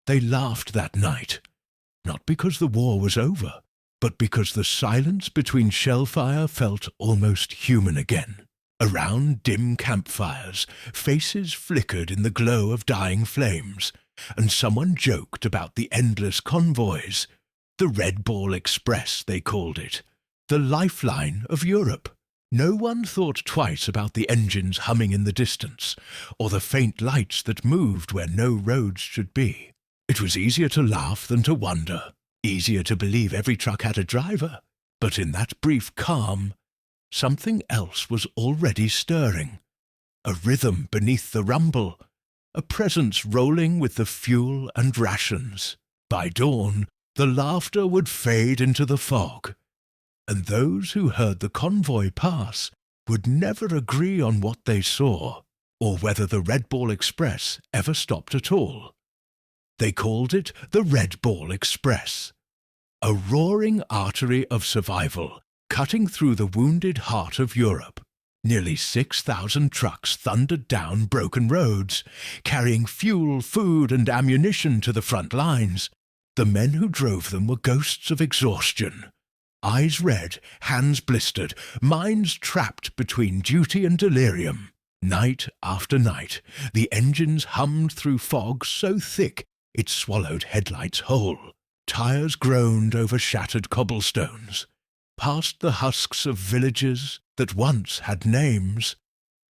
They laughed that night, not because the war was over, but because the silence between shellfire felt almost human again. Around dim campfires, faces flickered in the glow of dying flames, and someone joked about the endless convoys. The Red Ball Express, they called it. The lifeline of Europe. No one thought twice about the engines humming in the distance, or the faint lights that moved where no roads should be. It was easier to laugh than to wonder, easier to believe every truck had a driver. But in that brief calm, something else was already stirring. A rhythm beneath the rumble, a presence rolling with the fuel and rations. By dawn, the laughter would fade into the fog, and those who heard the convoy pass would never agree on what they saw, or whether the Red Ball Express ever stopped at all. They called it the Red Ball Express, a roaring artery of survival, cutting through the wounded heart of Europe. Nearly 6,000 trucks thundered down broken roads, carrying fuel, food, and ammunition to the front lines. The men who drove them were ghosts of exhaustion. Eyes red, hands blistered, minds trapped between duty and delirium. Night after night, the engines hummed through fog so thick it swallowed headlights whole. Tires groaned over shattered cobblestones. Past the husks of villages that once had names,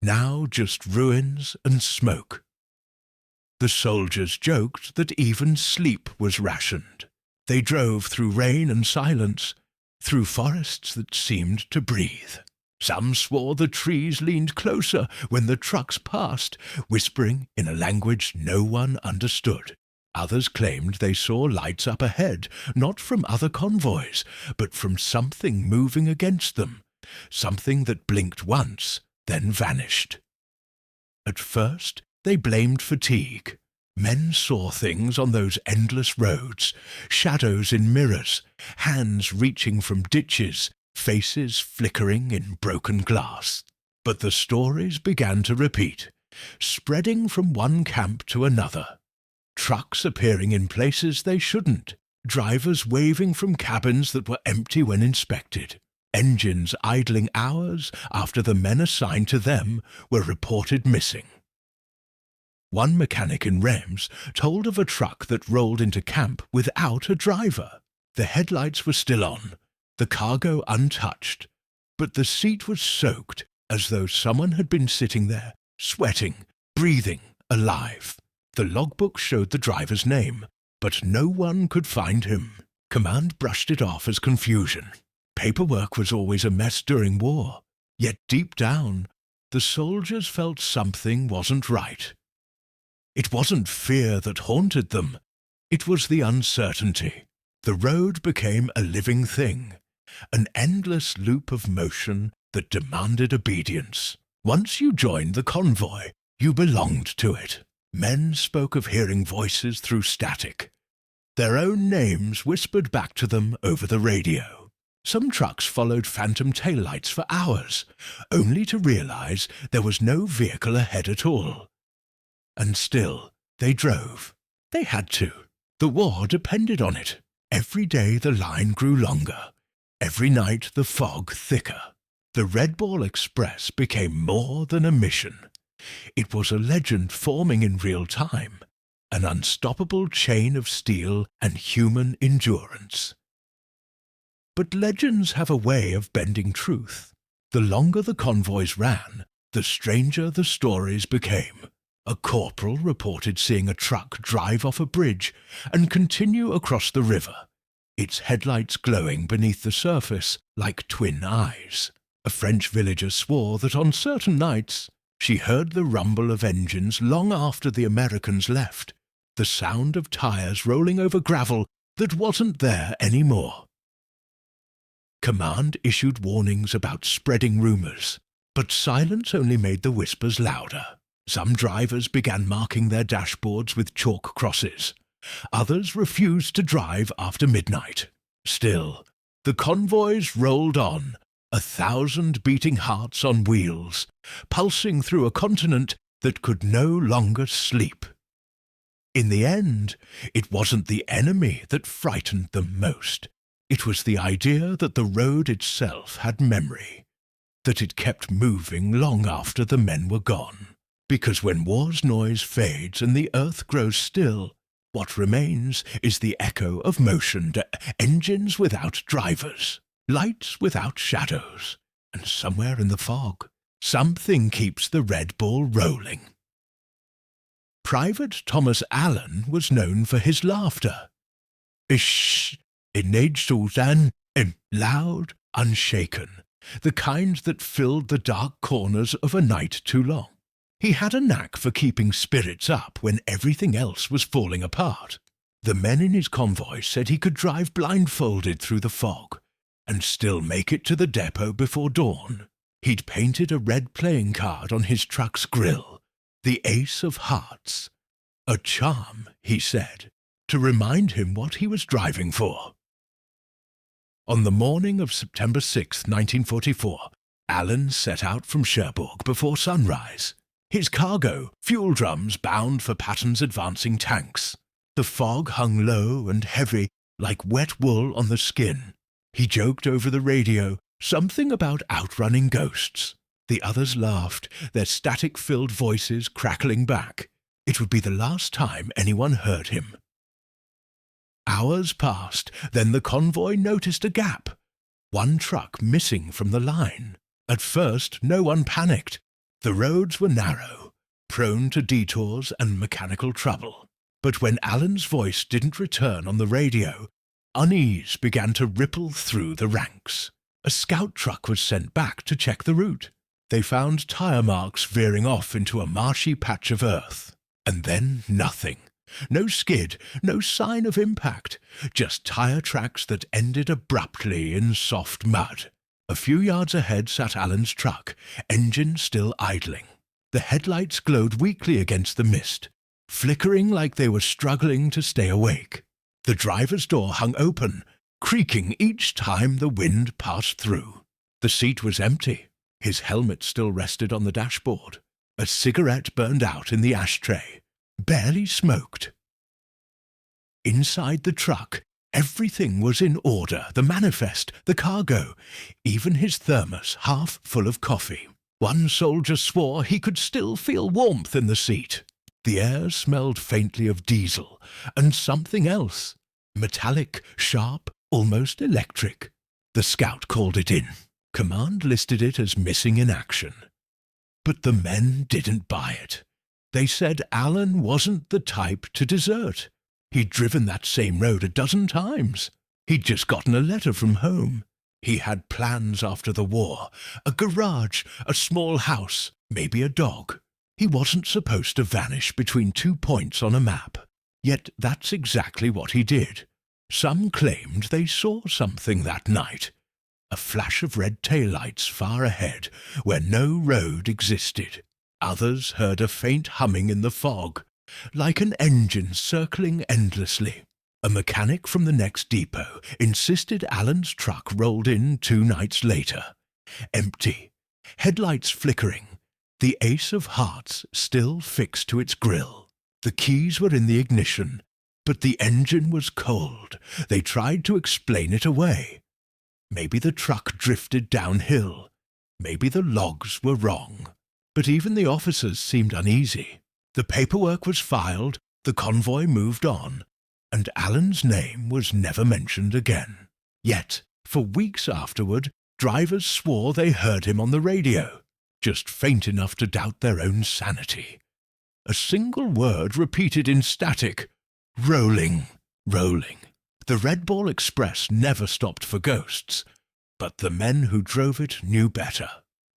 now just ruins and smoke. The soldiers joked that even sleep was rationed. They drove through rain and silence, through forests that seemed to breathe. Some swore the trees leaned closer when the trucks passed, whispering in a language no one understood. Others claimed they saw lights up ahead, not from other convoys, but from something moving against them, something that blinked once, then vanished. At first, they blamed fatigue. Men saw things on those endless roads, shadows in mirrors, hands reaching from ditches, faces flickering in broken glass. But the stories began to repeat, spreading from one camp to another. Trucks appearing in places they shouldn't, drivers waving from cabins that were empty when inspected, engines idling hours after the men assigned to them were reported missing. One mechanic in Reims told of a truck that rolled into camp without a driver. The headlights were still on, the cargo untouched, but the seat was soaked as though someone had been sitting there, sweating, breathing, alive. The logbook showed the driver's name, but no one could find him. Command brushed it off as confusion. Paperwork was always a mess during war, yet deep down, the soldiers felt something wasn't right. It wasn't fear that haunted them, it was the uncertainty. The road became a living thing, an endless loop of motion that demanded obedience. Once you joined the convoy, you belonged to it. Men spoke of hearing voices through static, their own names whispered back to them over the radio. Some trucks followed phantom taillights for hours, only to realize there was no vehicle ahead at all. And still, they drove. They had to. The war depended on it. Every day the line grew longer. Every night the fog thicker. The Red Ball Express became more than a mission. It was a legend forming in real time, an unstoppable chain of steel and human endurance. But legends have a way of bending truth. The longer the convoys ran, the stranger the stories became. A corporal reported seeing a truck drive off a bridge and continue across the river, its headlights glowing beneath the surface like twin eyes. A French villager swore that on certain nights she heard the rumble of engines long after the Americans left, the sound of tires rolling over gravel that wasn't there anymore. Command issued warnings about spreading rumors, but silence only made the whispers louder. Some drivers began marking their dashboards with chalk crosses. Others refused to drive after midnight. Still, the convoys rolled on, 1,000 beating hearts on wheels, pulsing through a continent that could no longer sleep. In the end, it wasn't the enemy that frightened them most. It was the idea that the road itself had memory, that it kept moving long after the men were gone. Because when war's noise fades and the earth grows still, what remains is the echo of motion, engines without drivers, lights without shadows, and somewhere in the fog, something keeps the red ball rolling. Private Thomas Allen was known for his laughter. Ish, loud, unshaken, the kind that filled the dark corners of a night too long. He had a knack for keeping spirits up when everything else was falling apart. The men in his convoy said he could drive blindfolded through the fog and still make it to the depot before dawn. He'd painted a red playing card on his truck's grill, the Ace of Hearts. A charm, he said, to remind him what he was driving for. On the morning of September 6, 1944, Allen set out from Cherbourg before sunrise. His cargo, fuel drums bound for Patton's advancing tanks. The fog hung low and heavy, like wet wool on the skin. He joked over the radio, something about outrunning ghosts. The others laughed, their static-filled voices crackling back. It would be the last time anyone heard him. Hours passed, then the convoy noticed a gap. One truck missing from the line. At first, no one panicked. The roads were narrow, prone to detours and mechanical trouble. But when Allen's voice didn't return on the radio, unease began to ripple through the ranks. A scout truck was sent back to check the route. They found tire marks veering off into a marshy patch of earth. And then nothing. No skid, no sign of impact, just tire tracks that ended abruptly in soft mud. A few yards ahead sat Allen's truck, engine still idling. The headlights glowed weakly against the mist, flickering like they were struggling to stay awake. The driver's door hung open, creaking each time the wind passed through. The seat was empty. His helmet still rested on the dashboard. A cigarette burned out in the ashtray, barely smoked. Inside the truck, everything was in order, the manifest, the cargo, even his thermos half full of coffee. One soldier swore he could still feel warmth in the seat. The air smelled faintly of diesel and something else, metallic, sharp, almost electric. The scout called it in. Command listed it as missing in action. But the men didn't buy it. They said Allen wasn't the type to desert. He'd driven that same road a dozen times. He'd just gotten a letter from home. He had plans after the war, a garage, a small house, maybe a dog. He wasn't supposed to vanish between 2 points on a map. Yet that's exactly what he did. Some claimed they saw something that night. A flash of red taillights far ahead, where no road existed. Others heard a faint humming in the fog, like an engine circling endlessly. A mechanic from the next depot insisted Allen's truck rolled in 2 nights later. Empty, headlights flickering, the Ace of Hearts still fixed to its grill. The keys were in the ignition, but the engine was cold. They tried to explain it away. Maybe the truck drifted downhill. Maybe the logs were wrong. But even the officers seemed uneasy. The paperwork was filed, the convoy moved on, and Allen's name was never mentioned again. Yet, for weeks afterward, drivers swore they heard him on the radio, just faint enough to doubt their own sanity. A single word repeated in static, rolling, rolling. The Red Ball Express never stopped for ghosts, but the men who drove it knew better.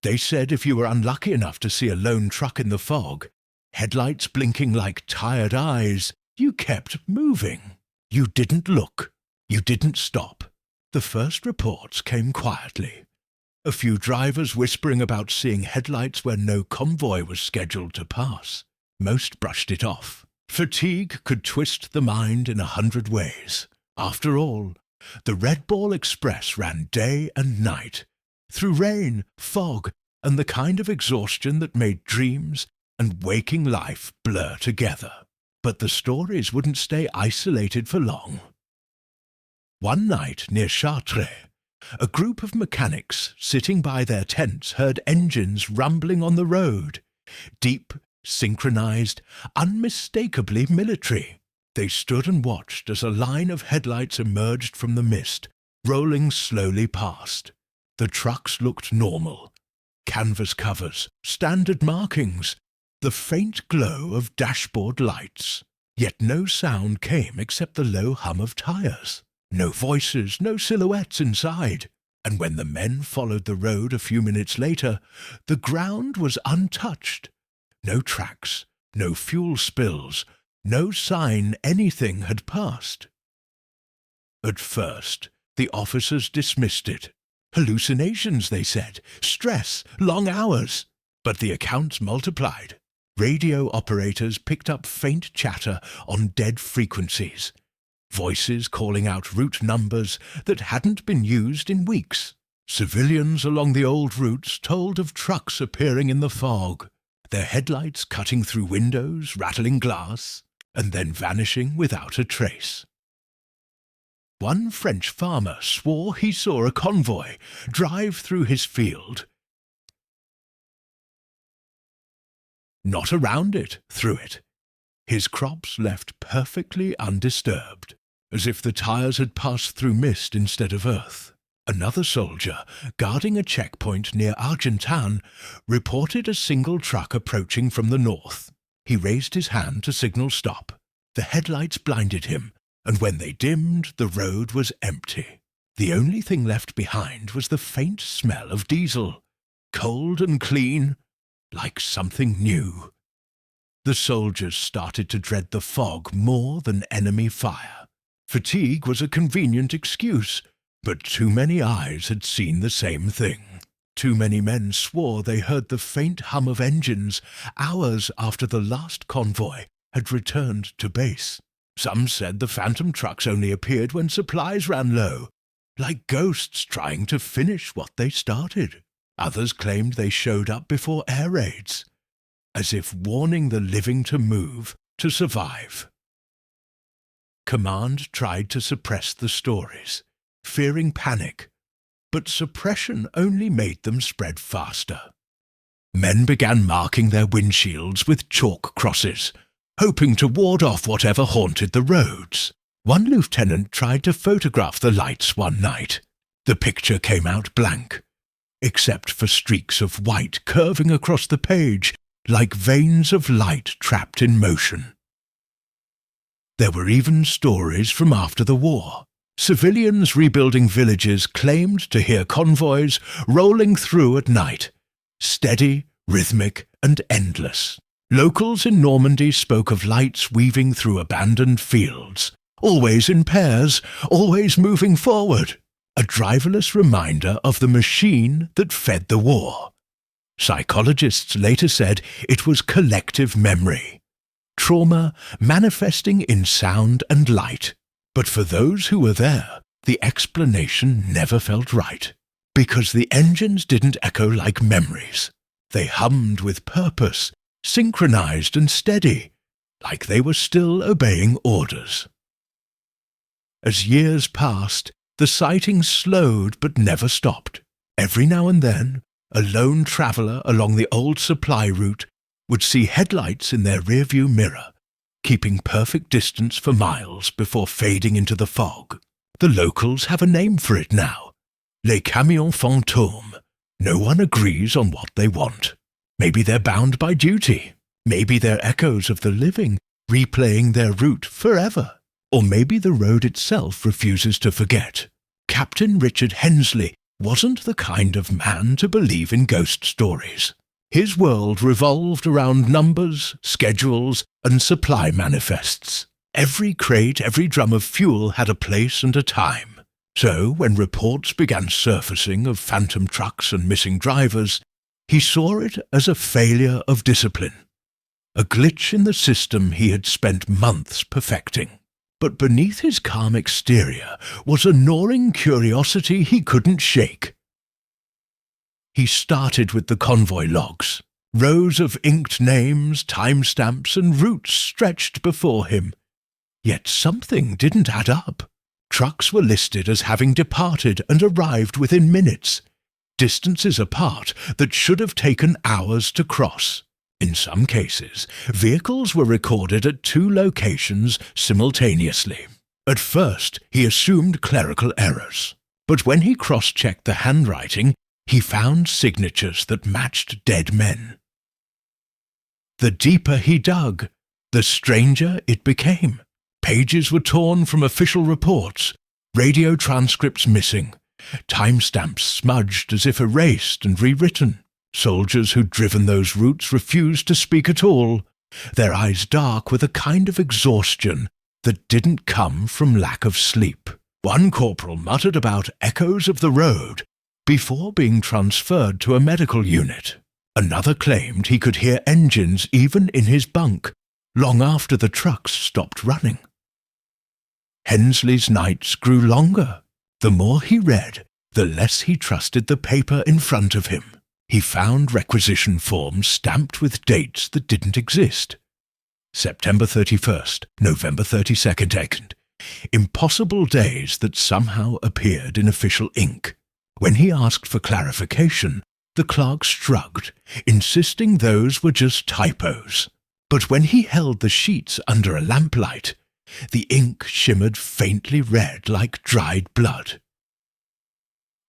They said if you were unlucky enough to see a lone truck in the fog, headlights blinking like tired eyes, you kept moving. You didn't look. You didn't stop. The first reports came quietly. A few drivers whispering about seeing headlights where no convoy was scheduled to pass. Most brushed it off. Fatigue could twist the mind in 100 ways. After all, the Red Ball Express ran day and night, through rain, fog, and the kind of exhaustion that made dreams and waking life blur together. But the stories wouldn't stay isolated for long. One night near Chartres, a group of mechanics sitting by their tents heard engines rumbling on the road. Deep, synchronized, unmistakably military. They stood and watched as a line of headlights emerged from the mist, rolling slowly past. The trucks looked normal. Canvas covers, standard markings, the faint glow of dashboard lights. Yet no sound came except the low hum of tires. No voices, no silhouettes inside. And when the men followed the road a few minutes later, the ground was untouched. No tracks, no fuel spills, no sign anything had passed. At first, the officers dismissed it. Hallucinations, they said, stress, long hours. But the accounts multiplied. Radio operators picked up faint chatter on dead frequencies. Voices calling out route numbers that hadn't been used in weeks. Civilians along the old routes told of trucks appearing in the fog, their headlights cutting through windows, rattling glass, and then vanishing without a trace. One French farmer swore he saw a convoy drive through his field. Not around it, through it. His crops left perfectly undisturbed, as if the tires had passed through mist instead of earth. Another soldier, guarding a checkpoint near Argentan, reported a single truck approaching from the north. He raised his hand to signal stop. The headlights blinded him, and when they dimmed, the road was empty. The only thing left behind was the faint smell of diesel, cold and clean, like something new. The soldiers started to dread the fog more than enemy fire. Fatigue was a convenient excuse, but too many eyes had seen the same thing. Too many men swore they heard the faint hum of engines hours after the last convoy had returned to base. Some said the phantom trucks only appeared when supplies ran low, like ghosts trying to finish what they started. Others claimed they showed up before air raids, as if warning the living to move, to survive. Command tried to suppress the stories, fearing panic, but suppression only made them spread faster. Men began marking their windshields with chalk crosses, hoping to ward off whatever haunted the roads. One lieutenant tried to photograph the lights one night. The picture came out blank, except for streaks of white curving across the page, like veins of light trapped in motion. There were even stories from after the war. Civilians rebuilding villages claimed to hear convoys rolling through at night, steady, rhythmic, and endless. Locals in Normandy spoke of lights weaving through abandoned fields, always in pairs, always moving forward, a driverless reminder of the machine that fed the war. Psychologists later said it was collective memory, trauma manifesting in sound and light. But for those who were there, the explanation never felt right, because the engines didn't echo like memories. They hummed with purpose, synchronized and steady, like they were still obeying orders. As years passed, the sightings slowed but never stopped. Every now and then, a lone traveler along the old supply route would see headlights in their rearview mirror, keeping perfect distance for miles before fading into the fog. The locals have a name for it now, les camions fantômes. No one agrees on what they want. Maybe they're bound by duty. Maybe they're echoes of the living, replaying their route forever. Or maybe the road itself refuses to forget. Captain Richard Hensley wasn't the kind of man to believe in ghost stories. His world revolved around numbers, schedules, and supply manifests. Every crate, every drum of fuel had a place and a time. So, when reports began surfacing of phantom trucks and missing drivers, he saw it as a failure of discipline, a glitch in the system he had spent months perfecting. But beneath his calm exterior was a gnawing curiosity he couldn't shake. He started with the convoy logs, Rows of inked names, timestamps, and routes stretched before him. Yet something didn't add up. Trucks were listed as having departed and arrived within minutes, distances apart that should have taken hours to cross. In some cases, vehicles were recorded at 2 locations simultaneously. At first, he assumed clerical errors, but when he cross-checked the handwriting, he found signatures that matched dead men. The deeper he dug, the stranger it became. Pages were torn from official reports, radio transcripts missing, timestamps smudged as if erased and rewritten. Soldiers who'd driven those routes refused to speak at all, their eyes dark with a kind of exhaustion that didn't come from lack of sleep. One corporal muttered about echoes of the road before being transferred to a medical unit. Another claimed he could hear engines even in his bunk, long after the trucks stopped running. Hensley's nights grew longer. The more he read, the less he trusted the paper in front of him. He found requisition forms stamped with dates that didn't exist. September 31st, November 32nd. Impossible days that somehow appeared in official ink. When he asked for clarification, the clerk shrugged, insisting those were just typos. But when he held the sheets under a lamplight, the ink shimmered faintly red like dried blood.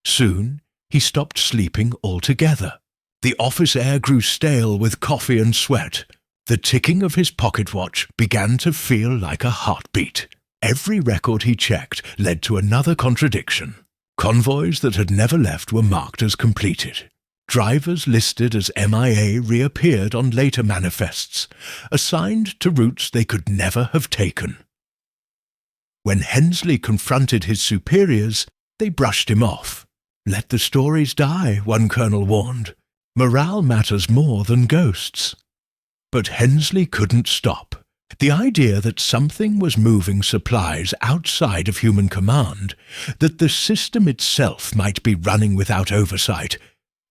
Soon he stopped sleeping altogether. The office air grew stale with coffee and sweat. The ticking of his pocket watch began to feel like a heartbeat. Every record he checked led to another contradiction. Convoys that had never left were marked as completed. Drivers listed as MIA reappeared on later manifests, assigned to routes they could never have taken. When Hensley confronted his superiors, they brushed him off. Let the stories die, one colonel warned. Morale matters more than ghosts. But Hensley couldn't stop. The idea that something was moving supplies outside of human command, that the system itself might be running without oversight,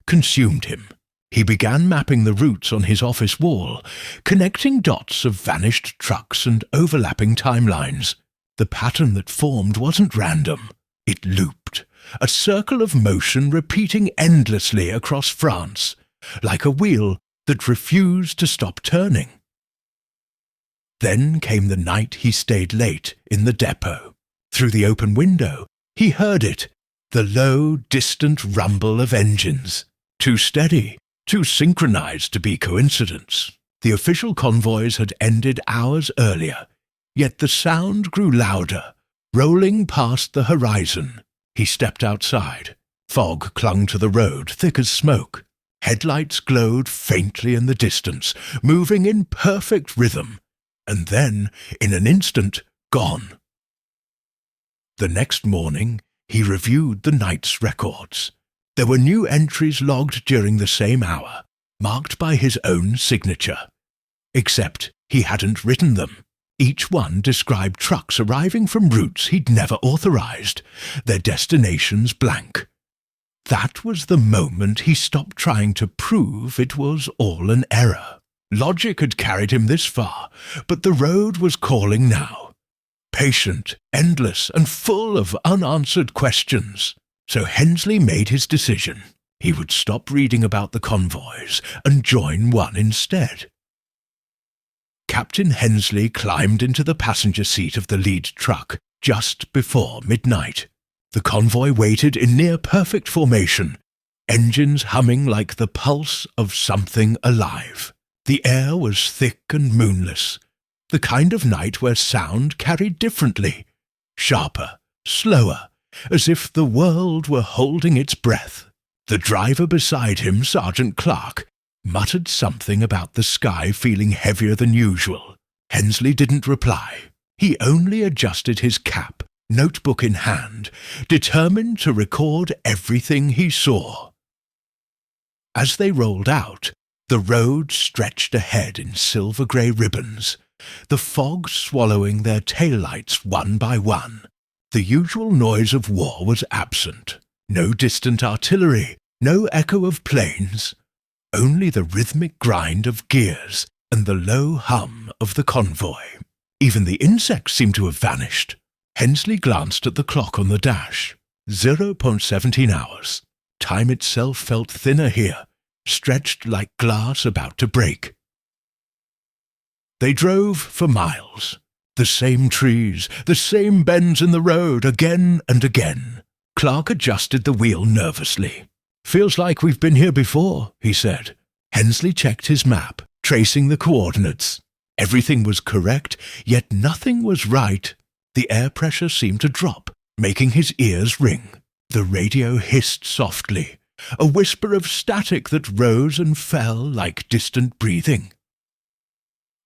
consumed him. He began mapping the routes on his office wall, connecting dots of vanished trucks and overlapping timelines. The pattern that formed wasn't random. It looped, a circle of motion repeating endlessly across France, like a wheel that refused to stop turning. Then came the night he stayed late in the depot. Through the open window, he heard it, the low, distant rumble of engines. Too steady, too synchronized to be coincidence. The official convoys had ended hours earlier, yet the sound grew louder, rolling past the horizon. He stepped outside. Fog clung to the road, thick as smoke. Headlights glowed faintly in the distance, moving in perfect rhythm, and then, in an instant, gone. The next morning, he reviewed the night's records. There were new entries logged during the same hour, marked by his own signature. Except he hadn't written them. Each one described trucks arriving from routes he'd never authorized, their destinations blank. That was the moment he stopped trying to prove it was all an error. Logic had carried him this far, but the road was calling now. Patient, endless, and full of unanswered questions. So Hensley made his decision. He would stop reading about the convoys and join one instead. Captain Hensley climbed into the passenger seat of the lead truck just before midnight. The convoy waited in near-perfect formation, engines humming like the pulse of something alive. The air was thick and moonless, the kind of night where sound carried differently, sharper, slower, as if the world were holding its breath. The driver beside him, Sergeant Clark, muttered something about the sky feeling heavier than usual. Hensley didn't reply. He only adjusted his cap, notebook in hand, determined to record everything he saw. As they rolled out, the road stretched ahead in silver-grey ribbons, the fog swallowing their taillights one by one. The usual noise of war was absent. No distant artillery, no echo of planes. only the rhythmic grind of gears and the low hum of the convoy. Even the insects seemed to have vanished. Hensley glanced at the clock on the dash. 0.17 hours. Time itself felt thinner here, stretched like glass about to break. They drove for miles. The same trees, the same bends in the road, again and again. Clark adjusted the wheel nervously. "Feels like we've been here before," he said. Hensley checked his map, tracing the coordinates. Everything was correct, yet nothing was right. The air pressure seemed to drop, making his ears ring. The radio hissed softly, a whisper of static that rose and fell like distant breathing.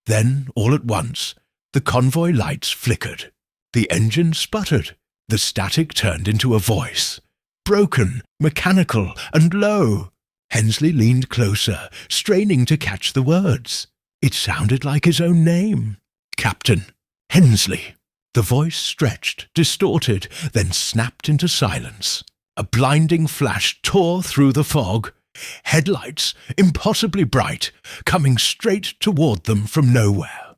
Then, all at once, the convoy lights flickered. The engine sputtered. The static turned into a voice. Broken, mechanical, and low. Hensley leaned closer, straining to catch the words. It sounded like his own name. Captain Hensley. The voice stretched, distorted, then snapped into silence. A blinding flash tore through the fog. Headlights, impossibly bright, coming straight toward them from nowhere.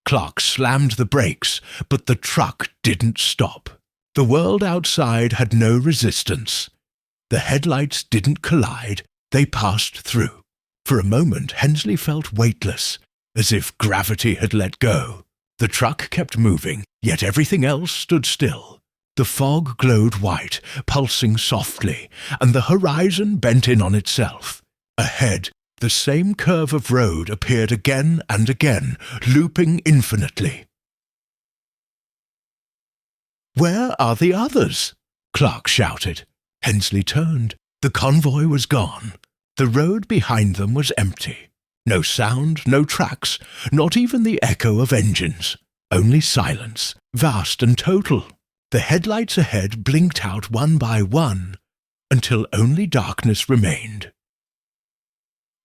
Clark slammed the brakes, but the truck didn't stop. The world outside had no resistance. The headlights didn't collide, they passed through. For a moment, Hensley felt weightless, as if gravity had let go. The truck kept moving, yet everything else stood still. The fog glowed white, pulsing softly, and the horizon bent in on itself. Ahead, the same curve of road appeared again and again, looping infinitely. "Where are the others?" Clark shouted. Hensley turned. The convoy was gone. The road behind them was empty. No sound, no tracks, not even the echo of engines. Only silence, vast and total. The headlights ahead blinked out one by one, until only darkness remained.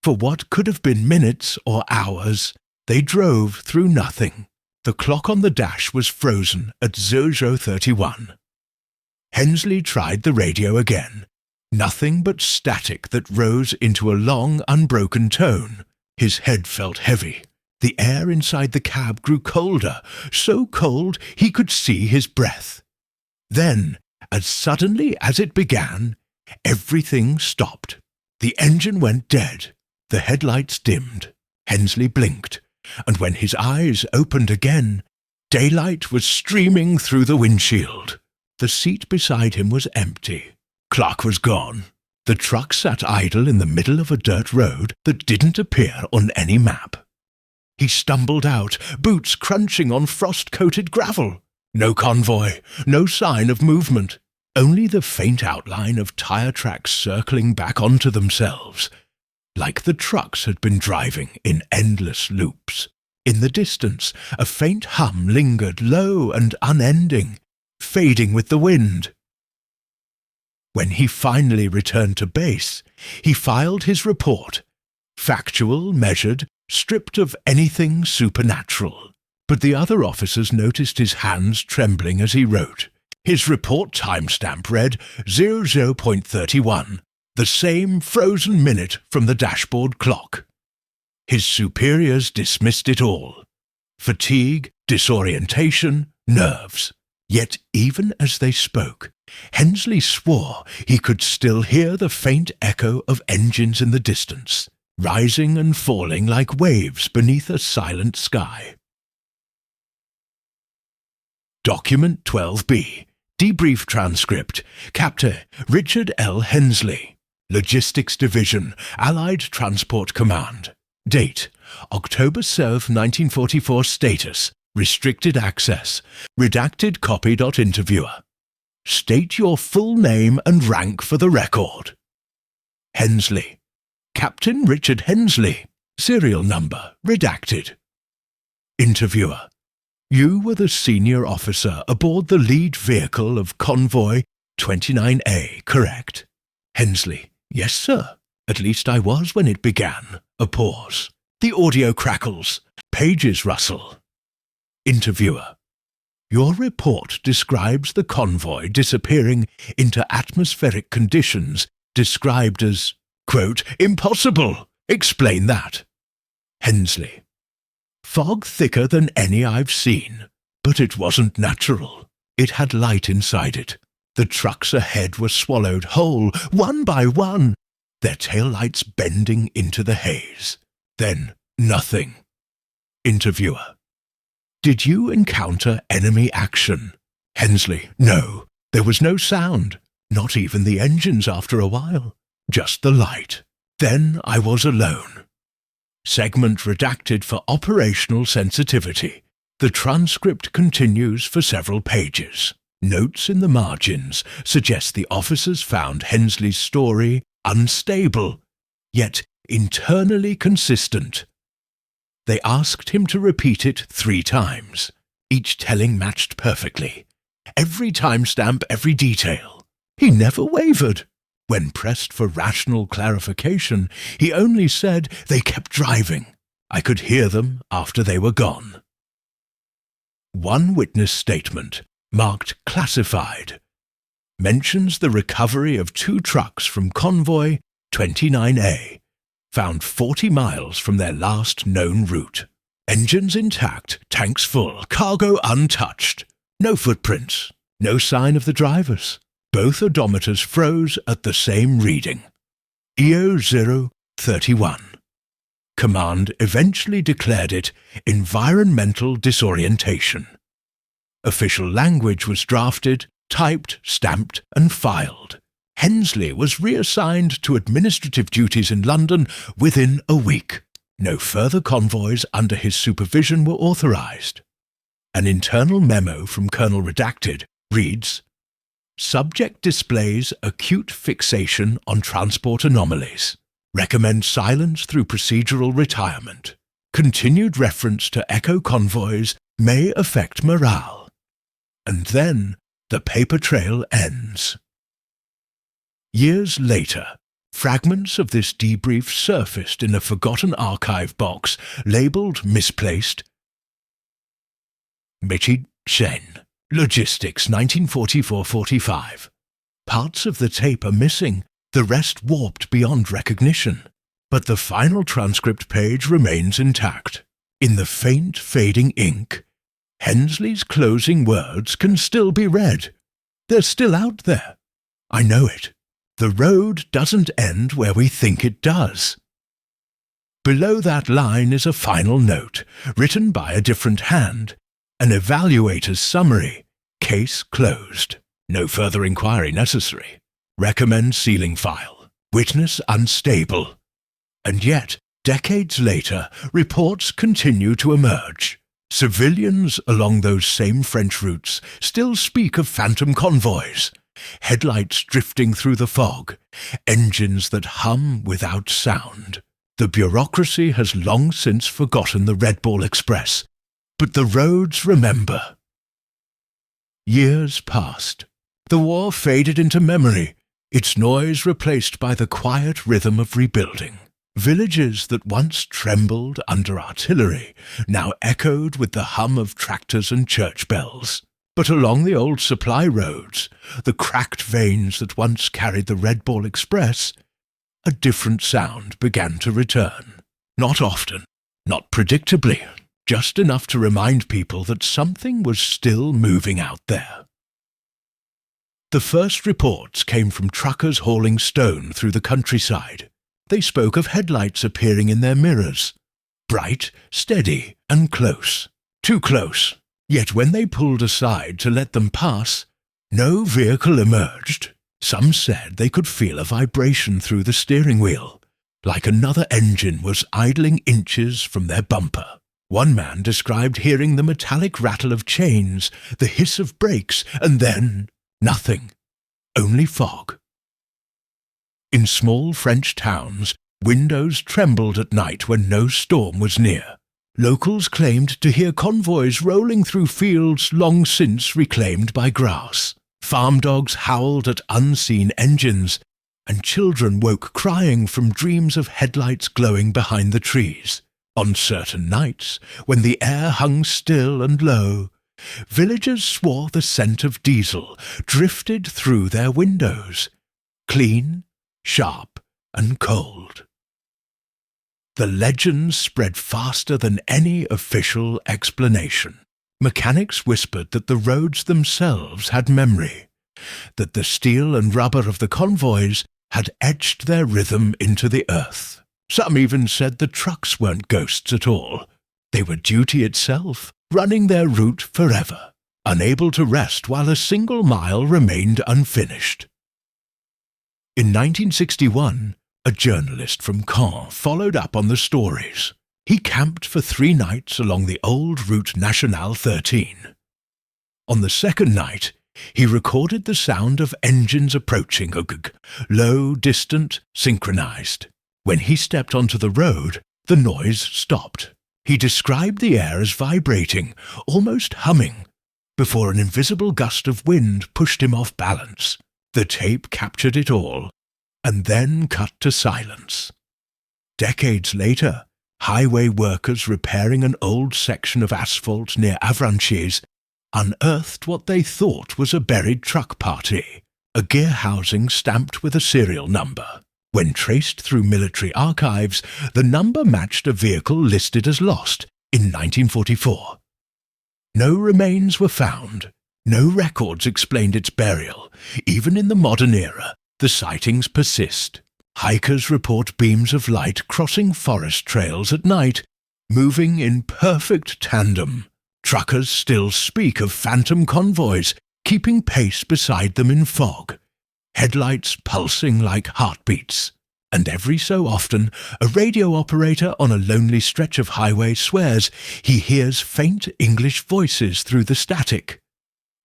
For what could have been minutes or hours, they drove through nothing. The clock on the dash was frozen at 00:31. Hensley tried the radio again. Nothing but static that rose into a long, unbroken tone. His head felt heavy. The air inside the cab grew colder, so cold he could see his breath. Then, as suddenly as it began, everything stopped. The engine went dead. The headlights dimmed. Hensley blinked, and when his eyes opened again, daylight was streaming through the windshield. The seat beside him was empty. Clark was gone. The truck sat idle in the middle of a dirt road that didn't appear on any map. He stumbled out, boots crunching on frost-coated gravel. No convoy, no sign of movement, only the faint outline of tire tracks circling back onto themselves, like the trucks had been driving in endless loops. In the distance, a faint hum lingered, low and unending, fading with the wind. When he finally returned to base, he filed his report, factual, measured, stripped of anything supernatural. But the other officers noticed his hands trembling as he wrote. His report timestamp read 00:31, the same frozen minute from the dashboard clock. His superiors dismissed it all. Fatigue, disorientation, nerves. Yet even as they spoke, Hensley swore he could still hear the faint echo of engines in the distance, rising and falling like waves beneath a silent sky. Document 12B. Debrief transcript. Captain Richard L. Hensley. Logistics Division, Allied Transport Command. Date: October 7, 1944. Status: restricted access. Redacted copy. Interviewer. State your full name and rank for the record. Hensley. Captain Richard Hensley. Serial number redacted. Interviewer. You were the senior officer aboard the lead vehicle of Convoy 29A, correct? Hensley. Yes, sir. At least I was when it began. A pause. The audio crackles. Pages rustle. Interviewer. Your report describes the convoy disappearing into atmospheric conditions described as Quote, "Impossible! Explain that." Hensley. "Fog thicker than any I've seen, but it wasn't natural. It had light inside it. The trucks ahead were swallowed whole, one by one, their taillights bending into the haze. Then nothing." Interviewer. "Did you encounter enemy action?" Hensley. "No, there was no sound, not even the engines after a while, just the light. Then I was alone." Segment redacted for operational sensitivity. The transcript continues for several pages. Notes in the margins suggest the officers found Hensley's story unstable, yet internally consistent. They asked him to repeat it 3 times. Each telling matched perfectly. Every timestamp, every detail. He never wavered. When pressed for rational clarification, he only said they kept driving. I could hear them after they were gone. One witness statement, marked classified, mentions the recovery of 2 trucks from Convoy 29A, found 40 miles from their last known route. Engines intact, tanks full, cargo untouched. No footprints, no sign of the drivers. Both odometers froze at the same reading. EO 031. Command eventually declared it environmental disorientation. Official language was drafted, typed, stamped, and filed. Hensley was reassigned to administrative duties in London within a week. No further convoys under his supervision were authorized. An internal memo from Colonel Redacted reads, "Subject displays acute fixation on transport anomalies. Recommend silence through procedural retirement. Continued reference to echo convoys may affect morale." And then the paper trail ends. Years later, fragments of this debrief surfaced in a forgotten archive box labeled misplaced Michi Shen, Logistics 1944-45. Parts of the tape are missing, the rest warped beyond recognition. But the final transcript page remains intact. In the faint fading ink, Hensley's closing words can still be read. They're still out there. I know it. The road doesn't end where we think it does. Below that line is a final note, written by a different hand, an evaluator's summary. Case closed. No further inquiry necessary. Recommend sealing file. Witness unstable. And yet, decades later, reports continue to emerge. Civilians along those same French routes still speak of phantom convoys, headlights drifting through the fog, engines that hum without sound. The bureaucracy has long since forgotten the Red Ball Express, but the roads remember. Years passed. The war faded into memory, its noise replaced by the quiet rhythm of rebuilding. Villages that once trembled under artillery now echoed with the hum of tractors and church bells. But along the old supply roads, the cracked veins that once carried the Red Ball Express, a different sound began to return. Not often, not predictably, just enough to remind people that something was still moving out there. The first reports came from truckers hauling stone through the countryside. They spoke of headlights appearing in their mirrors. Bright, steady, and close. Too close. Yet when they pulled aside to let them pass, no vehicle emerged. Some said they could feel a vibration through the steering wheel, like another engine was idling inches from their bumper. One man described hearing the metallic rattle of chains, the hiss of brakes, and then nothing. Only fog. In small French towns, windows trembled at night when no storm was near. Locals claimed to hear convoys rolling through fields long since reclaimed by grass. Farm dogs howled at unseen engines, and children woke crying from dreams of headlights glowing behind the trees. On certain nights, when the air hung still and low, villagers swore the scent of diesel drifted through their windows. Clean, sharp, and cold. The legends spread faster than any official explanation. Mechanics whispered that the roads themselves had memory, that the steel and rubber of the convoys had etched their rhythm into the earth. Some even said the trucks weren't ghosts at all. They were duty itself, running their route forever, unable to rest while a single mile remained unfinished. In 1961, a journalist from Caen followed up on the stories. He camped for 3 nights along the old Route Nationale 13. On the second night, he recorded the sound of engines approaching, low, distant, synchronized. When he stepped onto the road, the noise stopped. He described the air as vibrating, almost humming, before an invisible gust of wind pushed him off balance. The tape captured it all, and then cut to silence. Decades later, highway workers repairing an old section of asphalt near Avranches unearthed what they thought was a buried truck party, a gear housing stamped with a serial number. When traced through military archives, the number matched a vehicle listed as lost in 1944. No remains were found. No records explained its burial. Even in the modern era, the sightings persist. Hikers report beams of light crossing forest trails at night, moving in perfect tandem. Truckers still speak of phantom convoys, keeping pace beside them in fog, headlights pulsing like heartbeats. And every so often, a radio operator on a lonely stretch of highway swears he hears faint English voices through the static,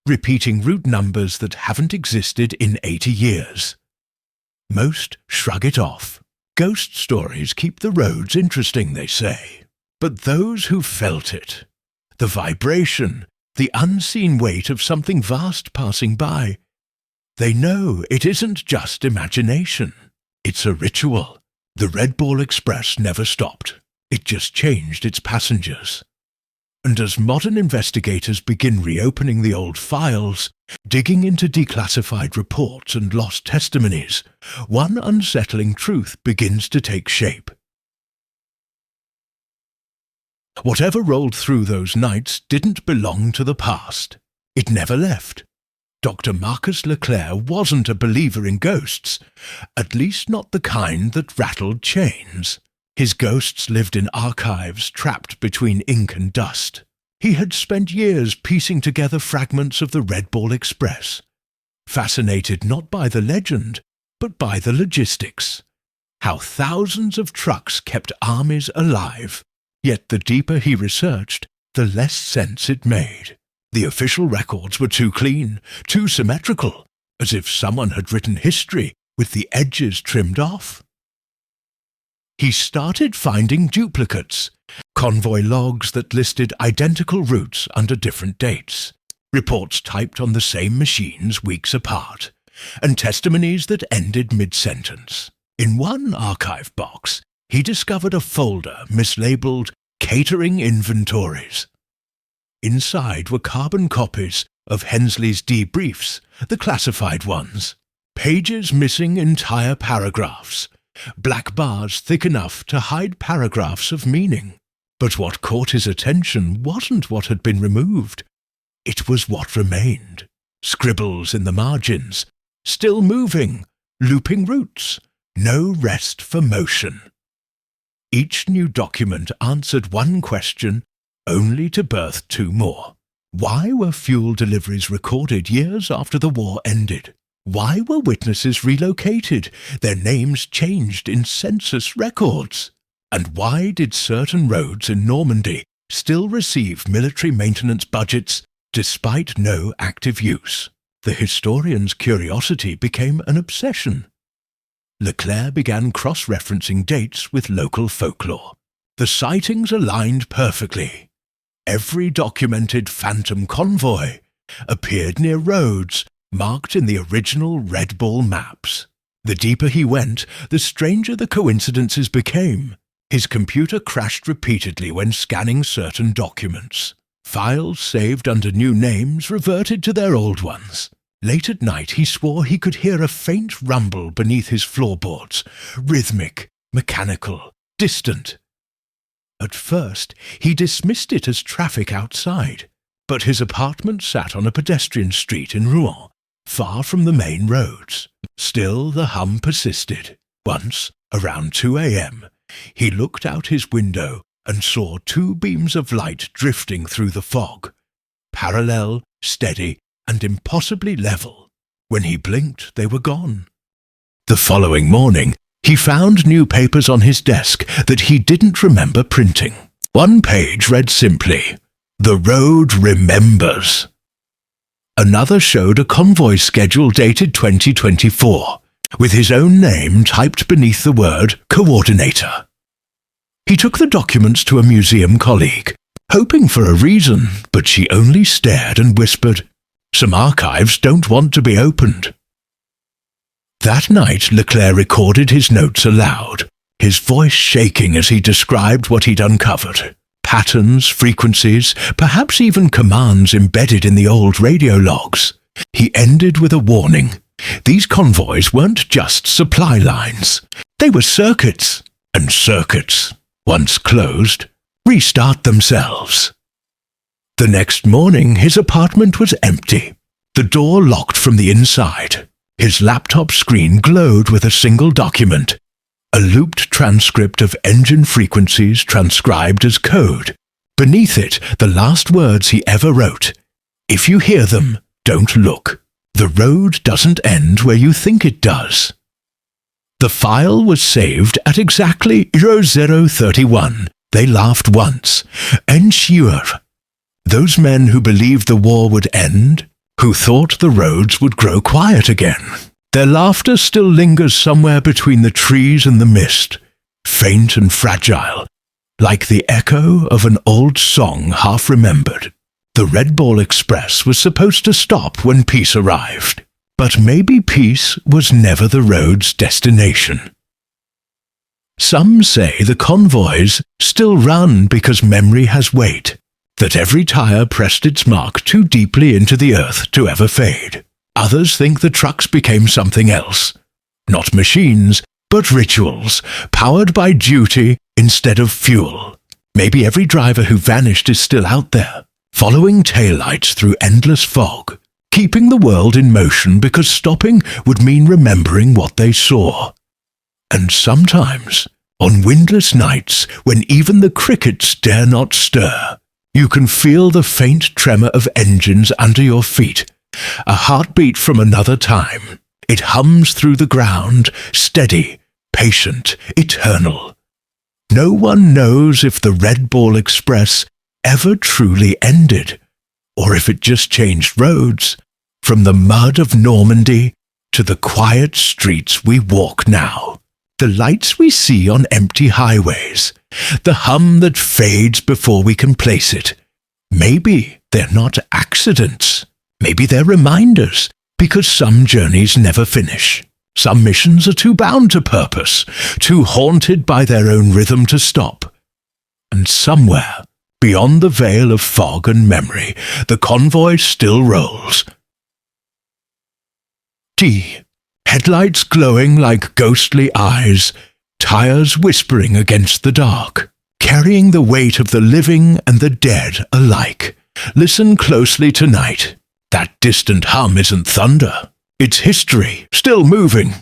repeating route numbers that haven't existed in 80 years. Most shrug it off. Ghost stories keep the roads interesting, they say. But those who felt it, the vibration, the unseen weight of something vast passing by, they know it isn't just imagination. It's a ritual. The Red Ball Express never stopped. It just changed its passengers. And as modern investigators begin reopening the old files, digging into declassified reports and lost testimonies, one unsettling truth begins to take shape. Whatever rolled through those nights didn't belong to the past. It never left. Dr. Marcus Leclerc wasn't a believer in ghosts, at least not the kind that rattled chains. His ghosts lived in archives trapped between ink and dust. He had spent years piecing together fragments of the Red Ball Express, fascinated not by the legend, but by the logistics. How thousands of trucks kept armies alive. Yet the deeper he researched, the less sense it made. The official records were too clean, too symmetrical, as if someone had written history with the edges trimmed off. He started finding duplicates, convoy logs that listed identical routes under different dates, reports typed on the same machines weeks apart, and testimonies that ended mid-sentence. In one archive box, he discovered a folder mislabeled Catering Inventories. Inside were carbon copies of Hensley's debriefs, the classified ones, pages missing entire paragraphs, black bars thick enough to hide paragraphs of meaning. But what caught his attention wasn't what had been removed. It was what remained. Scribbles in the margins, still moving, looping routes, no rest for motion. Each new document answered one question, only to birth 2 more. Why were fuel deliveries recorded years after the war ended? Why were witnesses relocated, their names changed in census records? And why did certain roads in Normandy still receive military maintenance budgets despite no active use? The historian's curiosity became an obsession. Leclerc began cross-referencing dates with local folklore. The sightings aligned perfectly. Every documented phantom convoy appeared near roads marked in the original Red Ball maps. The deeper he went, the stranger the coincidences became. His computer crashed repeatedly when scanning certain documents. Files saved under new names reverted to their old ones. Late at night he swore he could hear a faint rumble beneath his floorboards, rhythmic, mechanical, distant. At first he dismissed it as traffic outside, but his apartment sat on a pedestrian street in Rouen, far from the main roads. Still the hum persisted. Once, around 2 a.m., he looked out his window and saw two beams of light drifting through the fog, parallel, steady, and impossibly level. When he blinked, they were gone. The following morning, he found new papers on his desk that he didn't remember printing. One page read simply, "The road remembers." Another showed a convoy schedule dated 2024, with his own name typed beneath the word coordinator. He took the documents to a museum colleague, hoping for a reason, but she only stared and whispered, "Some archives don't want to be opened." That night Leclerc recorded his notes aloud, his voice shaking as he described what he'd uncovered. Patterns, frequencies, perhaps even commands embedded in the old radio logs. He ended with a warning. These convoys weren't just supply lines. They were circuits, and circuits, once closed, restart themselves. The next morning his apartment was empty, the door locked from the inside. His laptop screen glowed with a single document, a looped transcript of engine frequencies transcribed as code. Beneath it, the last words he ever wrote. "If you hear them, don't look. The road doesn't end where you think it does." The file was saved at exactly 0031. They laughed once. En sûr. Those men who believed the war would end, who thought the roads would grow quiet again. Their laughter still lingers somewhere between the trees and the mist, faint and fragile, like the echo of an old song half remembered. The Red Ball Express was supposed to stop when peace arrived, but maybe peace was never the road's destination. Some say the convoys still run because memory has weight, that every tire pressed its mark too deeply into the earth to ever fade. Others think the trucks became something else. Not machines, but rituals, powered by duty instead of fuel. Maybe every driver who vanished is still out there, following taillights through endless fog, keeping the world in motion because stopping would mean remembering what they saw. And sometimes, on windless nights, when even the crickets dare not stir, you can feel the faint tremor of engines under your feet, a heartbeat from another time. It hums through the ground, steady, patient, eternal. No one knows if the Red Ball Express ever truly ended, or if it just changed roads, from the mud of Normandy to the quiet streets we walk now. The lights we see on empty highways, the hum that fades before we can place it. Maybe they're not accidents. Maybe they're reminders, because some journeys never finish. Some missions are too bound to purpose, too haunted by their own rhythm to stop. And somewhere, beyond the veil of fog and memory, the convoy still rolls. Headlights glowing like ghostly eyes, tires whispering against the dark, carrying the weight of the living and the dead alike. Listen closely tonight. That distant hum isn't thunder. It's history, still moving,